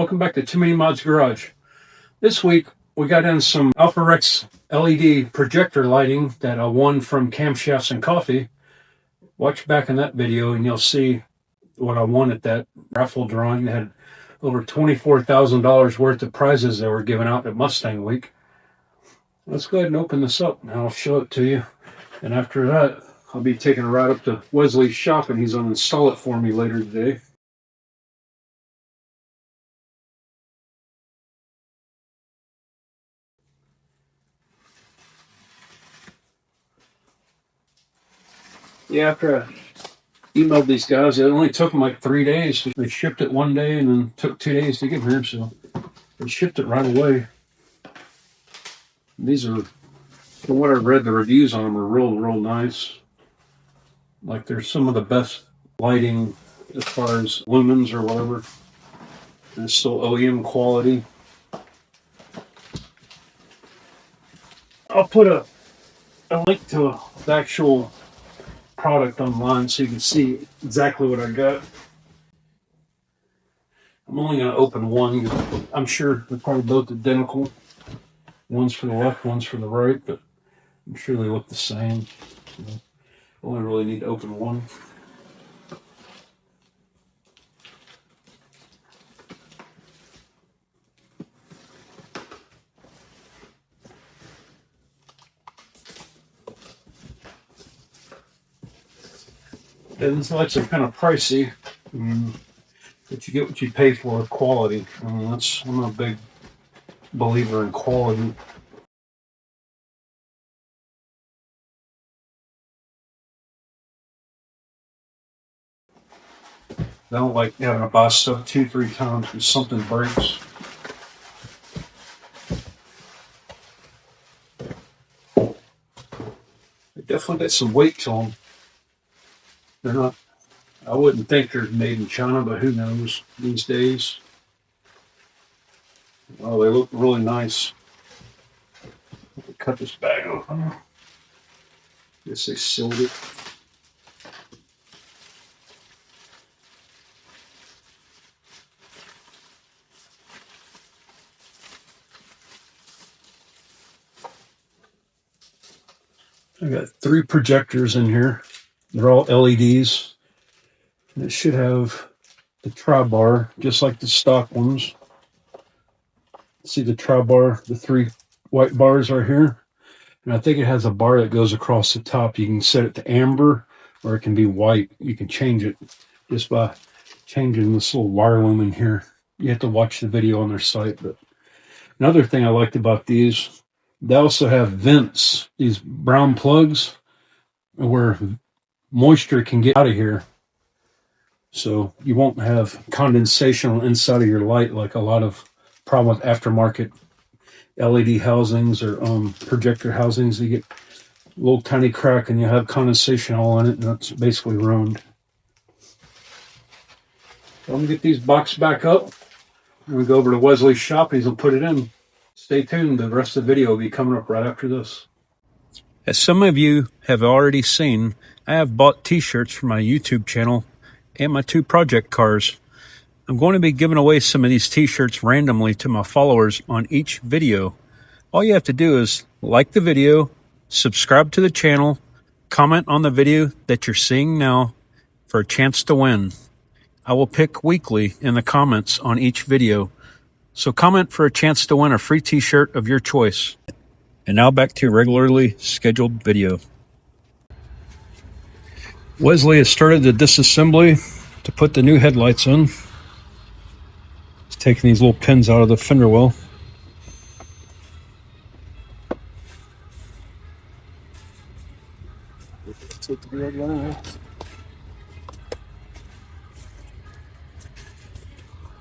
Welcome back to Too Many Mods Garage. This week we got in some Alpharex LED projector lighting that I won from Camshafts and Coffee. Watch back in that video and you'll see what I won at that raffle drawing. They had over $24,000 worth of prizes that were given out at Mustang Week. Let's go ahead and open this up and I'll show it to you. And after that, I'll be taking a ride up to Wesley's shop and he's going to install it for me later today. Yeah, after I emailed these guys, it only took them like 3 days. They shipped it one day and then took 2 days to get here, so they shipped it right away. These are, from what I've read, the reviews on them are real nice. Like they're some of the best lighting as far as lumens or whatever. And it's still OEM quality. I'll put a link to the actual product online so you can see exactly what I got. I'm only going to open one. I'm sure they're probably both identical. One's for the left, one's for the right, but I'm sure they look the same. So only really need to open one. And these lights are kind of pricey, but you get what you pay for, quality. I'm a big believer in quality. I don't like having to buy stuff 2-3 times because something breaks. They definitely got some weight to them. They're not, I wouldn't think they're made in China, but who knows these days. Oh, they look really nice. Cut this bag open. Guess they sealed it. I got 3 projectors in here. They're all LEDs. And it should have the tri-bar, just like the stock ones. See the tri-bar, the 3 white bars are here. And I think it has a bar that goes across the top. You can set it to amber or it can be white. You can change it just by changing this little wire lumen here. You have to watch the video on their site. But another thing I liked about these, they also have vents, these brown plugs where moisture can get out of here. So you won't have condensation on the inside of your light like a lot of problem with aftermarket LED housings or projector housings. You get a little tiny crack and you have condensation all in it and that's basically ruined. So I'm going to get these boxed back up. I'm going to go over to Wesley's shop and he's going to put it in. Stay tuned. The rest of the video will be coming up right after this. As some of you have already seen, I have bought t-shirts for my YouTube channel and my 2 project cars. I'm going to be giving away some of these t-shirts randomly to my followers on each video. All you have to do is like the video, subscribe to the channel, comment on the video that you're seeing now for a chance to win. I will pick weekly in the comments on each video. So comment for a chance to win a free t-shirt of your choice. And now back to your regularly scheduled video. Wesley has started the disassembly to put the new headlights in. He's taking these little pins out of the fender well.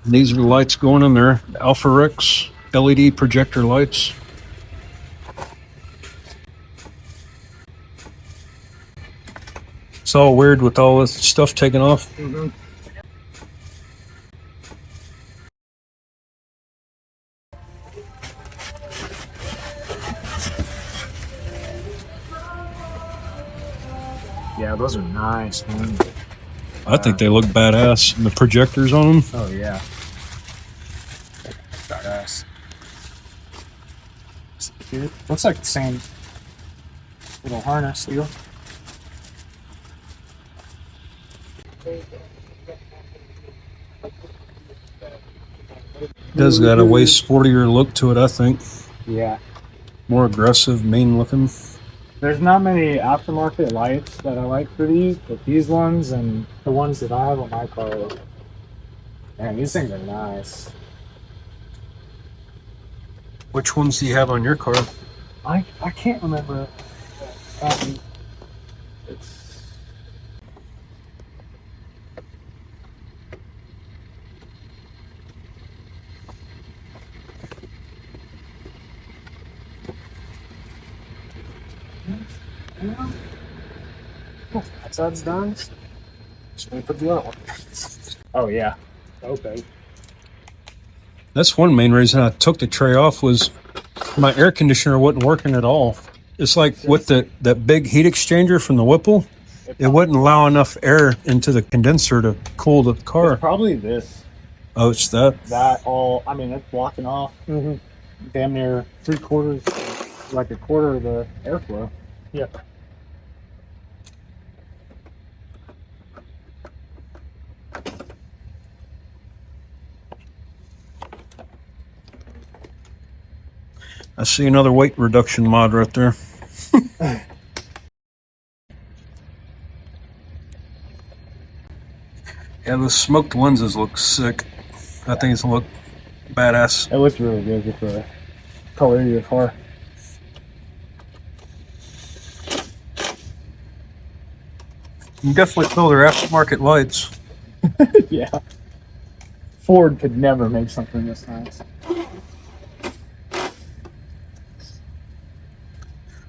And these are the lights going in there, the Alpharex LED projector lights. It's all weird with all this stuff taken off. Yeah, those are nice, man. I think they look badass. And the projectors on them. Oh, yeah. Dude, looks like the same little harness deal. Does got a way sportier look to it, I think. Yeah. More aggressive, mean looking. There's not many aftermarket lights that I like for these, but these ones and the ones that I have on my car, man, these things are nice. Which ones do you have on your car? I can't remember. It's that side's done. Just wait for the other one. Oh yeah. Okay. That's one main reason I took the tray off was my air conditioner wasn't working at all. It's like with that big heat exchanger from the Whipple, it wouldn't allow enough air into the condenser to cool the car. It's probably this. Oh, it's that? I mean, it's blocking off damn near 3/4, like a quarter of the airflow. Yep. I see another weight reduction mod right there. Yeah, the smoked lenses look sick. I think it's look badass. It looks really good with the color of your car. You can definitely feel their aftermarket lights. Yeah. Ford could never make something this nice.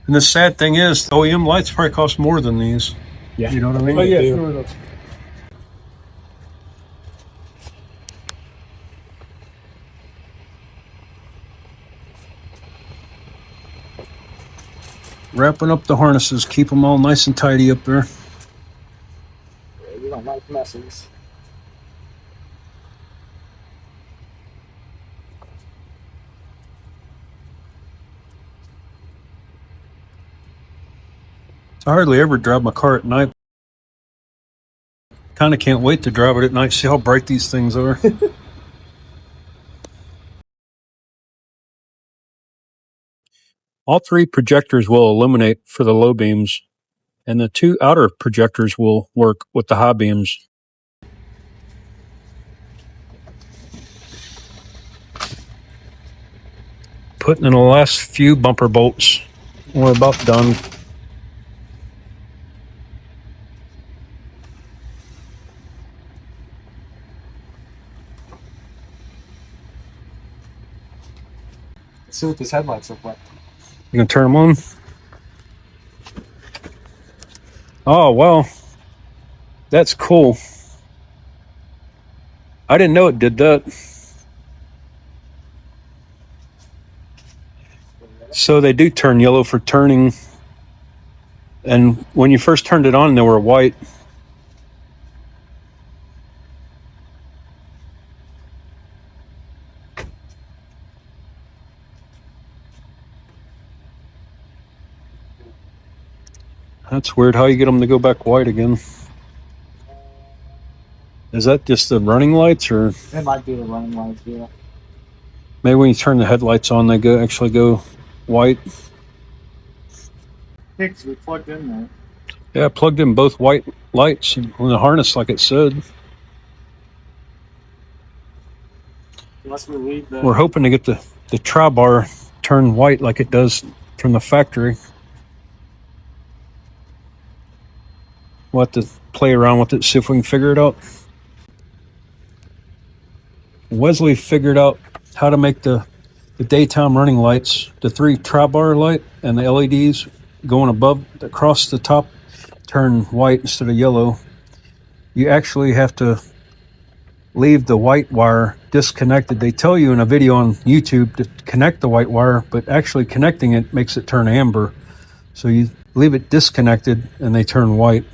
And the sad thing is, the OEM lights probably cost more than these. Yeah. You know what I mean? Oh, yeah, sure. Wrapping up the harnesses, keep them all nice and tidy up there. Yeah, you don't like messes. I hardly ever drive my car at night. Kind of can't wait to drive it at night, see how bright these things are. All three projectors will illuminate for the low beams, and the two outer projectors will work with the high beams. Putting in the last few bumper bolts. We're about done. Let's see what these headlights look like. You gonna turn them on? Oh, well, that's cool. I didn't know it did that. So they do turn yellow for turning. And when you first turned it on, they were white. That's weird how you get them to go back white again. Is that just the running lights, or It might be the running lights, yeah. maybe when you turn the headlights on, they actually go white? Yeah, 'cause we plugged in there. Yeah, I plugged in both white lights on the harness like it said. Unless we leave the... We're hoping to get the tri-bar turned white like it does from the factory. We'll have to play around with it, see if we can figure it out. Wesley figured out how to make the daytime running lights, the three tri-bar light and the LEDs going above, across the top, turn white instead of yellow. You actually have to leave the white wire disconnected. They tell you in a video on YouTube to connect the white wire, but actually connecting it makes it turn amber. So you leave it disconnected and they turn white.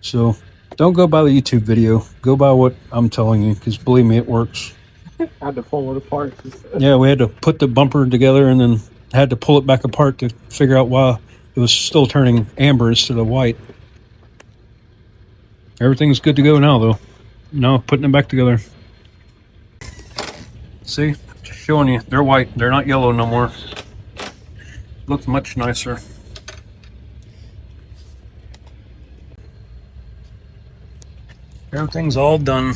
So don't go by the YouTube video. Go by what I'm telling you, because believe me, it works. I had to pull it apart. Yeah, we had to put the bumper together and then I had to pull it back apart to figure out why it was still turning amber instead of white. Everything's good to go now, though. Now putting it back together. See, just showing you, they're white. They're not yellow no more. Looks much nicer. Everything's all done.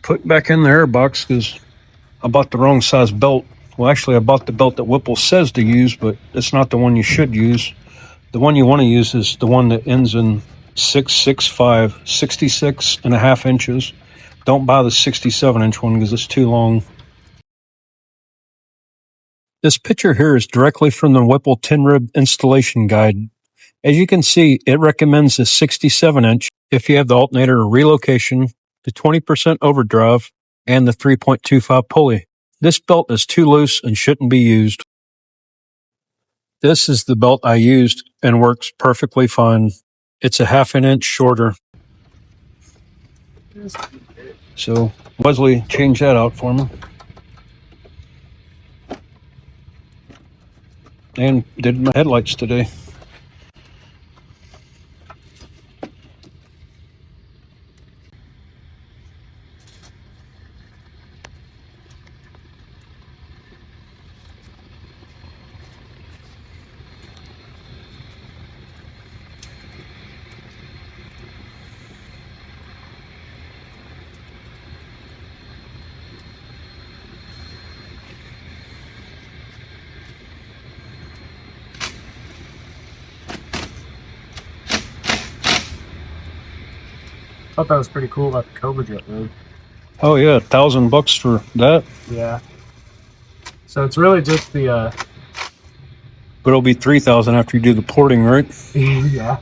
Put back in the air box because I bought the wrong size belt. Well, actually, I bought the belt that Whipple says to use, but it's not the one you should use. The one you want to use is the one that ends in 665, 66.5 inches. Don't buy the 67-inch one because it's too long. This picture here is directly from the Whipple 10-rib installation guide. As you can see, it recommends the 67-inch if you have the alternator relocation, the 20% overdrive, and the 3.25 pulley. This belt is too loose and shouldn't be used. This is the belt I used and works perfectly fine. It's a half an inch shorter. So Wesley changed that out for me. And did my headlights today. Thought that was pretty cool about the Cobra Jet rig. Oh yeah, $1,000 for that. Yeah. So it's really just the But it'll be $3,000 after you do the porting, right? yeah.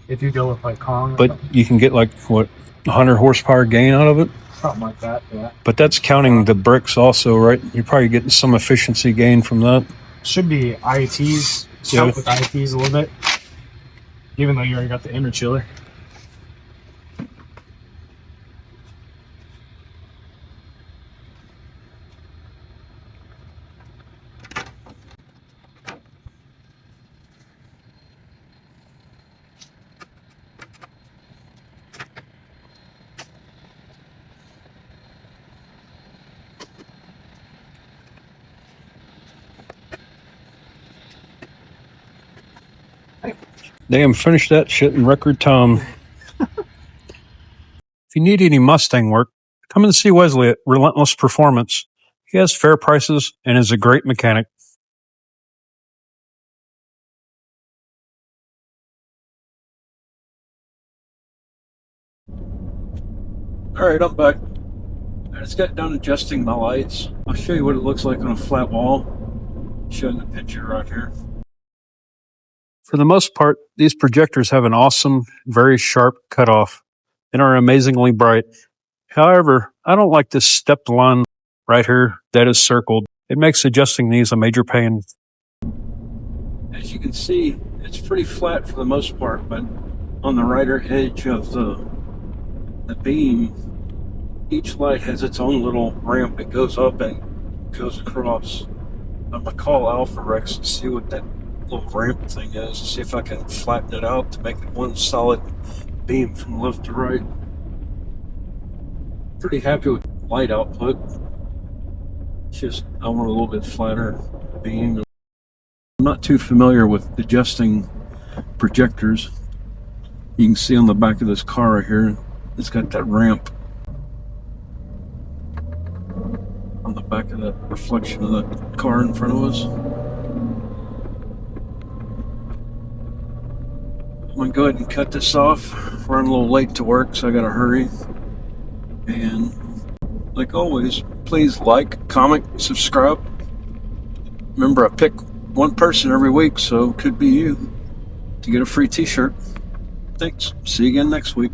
If you go with like Kong. But you can get like what, 100 horsepower gain out of it. Something like that. Yeah. But that's counting the bricks also, right? You're probably getting some efficiency gain from that. Should be IETs. Yeah. Help with IETs a little bit. Even though you already got the interchiller. Damn, finished that shit in record time. If you need any Mustang work, come and see Wesley at Relentless Performance. He has fair prices and is a great mechanic. All right, I'm back. I just got done adjusting my lights. I'll show you what it looks like on a flat wall. Showing the picture right here. For the most part, these projectors have an awesome, very sharp cutoff and are amazingly bright. However, I don't like this stepped line right here that is circled. It makes adjusting these a major pain. As you can see, it's pretty flat for the most part, but on the righter edge of the beam, each light has its own little ramp. It goes up and goes across. I'm going to call Alpharex to see what that little ramp thing is, see if I can flatten it out to make it one solid beam from left to right. Pretty happy with light output. It's just I want a little bit flatter beam. I'm not too familiar with adjusting projectors. You can see on the back of this car right here, it's got that ramp on the back of that reflection of that car in front of us. I'm going to go ahead and cut this off. Run a little late to work, so I got to hurry. And like always, please like, comment, subscribe. Remember, I pick one person every week, so it could be you, to get a free t-shirt. Thanks. See you again next week.